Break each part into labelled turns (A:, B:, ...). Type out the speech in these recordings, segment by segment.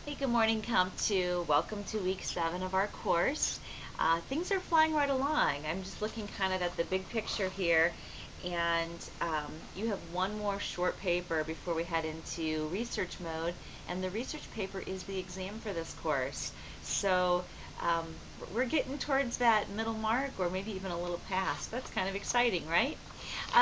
A: Hey, good morning, Comp 2. Welcome to week 7 of our course. Things are flying right along. I'm just looking kind of at the big picture here, and you have one more short paper before we head into research mode, and the research paper is the exam for this course. So um, we're getting towards that middle mark, or maybe even a little past. That's kind of exciting, right?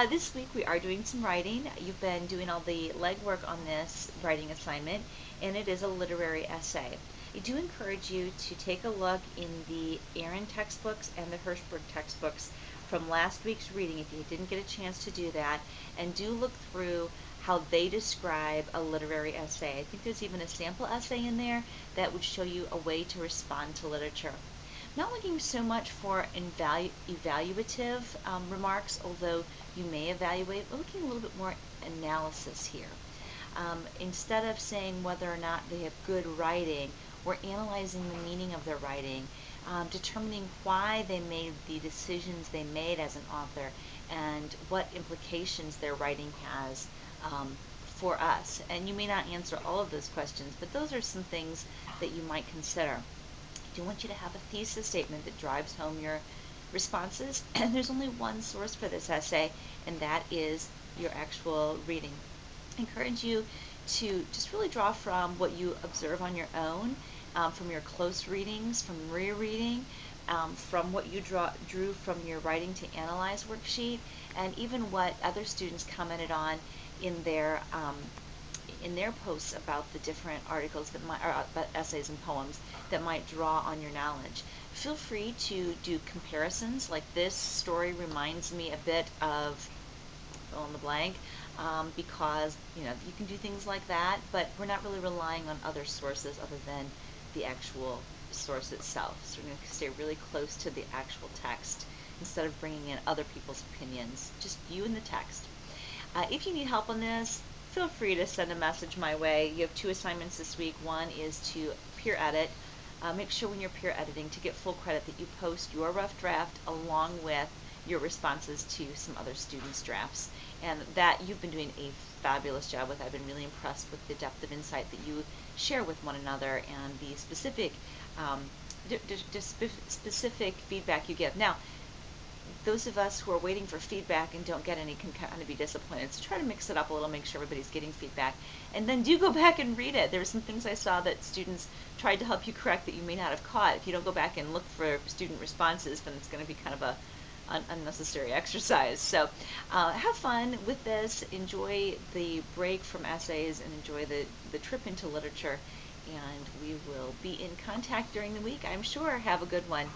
A: This week we are doing some writing. You've been doing all the legwork on this writing assignment, and it is a literary essay. I do encourage you to take a look in the Aaron textbooks and the Hirschberg textbooks from last week's reading if you didn't get a chance to do that, and do look through how they describe a literary essay. I think there's even a sample essay in there that would show you a way to respond to literature. Not looking so much for evaluative remarks, although you may evaluate. We're looking a little bit more analysis here. Instead of saying whether or not they have good writing, we're analyzing the meaning of their writing, determining why they made the decisions they made as an author, and what implications their writing has for us. And you may not answer all of those questions, but those are some things that you might consider. I do want you to have a thesis statement that drives home your responses, and there's only one source for this essay, and that is your actual reading. I encourage you to just really draw from what you observe on your own, from your close readings, from rereading, from what you drew from your writing to analyze worksheet, and even what other students commented on in their posts about the different articles that might, or about essays and poems that might draw on your knowledge. Feel free to do comparisons. Like, this story reminds me a bit of fill in the blank, because you can do things like that, but we're not really relying on other sources other than the actual source itself. So we're going to stay really close to the actual text instead of bringing in other people's opinions, just you and the text. If you need help on this, feel free to send a message my way. You have 2 assignments this week. One is to peer edit. Make sure when you're peer editing to get full credit that you post your rough draft along with your responses to some other students' drafts. And that you've been doing a fabulous job with. I've been really impressed with the depth of insight that you share with one another and the specific specific feedback you give. Now, those of us who are waiting for feedback and don't get any can kind of be disappointed. So try to mix it up a little, make sure everybody's getting feedback. And then do go back and read it. There were some things I saw that students tried to help you correct that you may not have caught. If you don't go back and look for student responses, then it's going to be kind of a unnecessary exercise. So have fun with this. Enjoy the break from essays and enjoy the trip into literature. And we will be in contact during the week, I'm sure. Have a good one.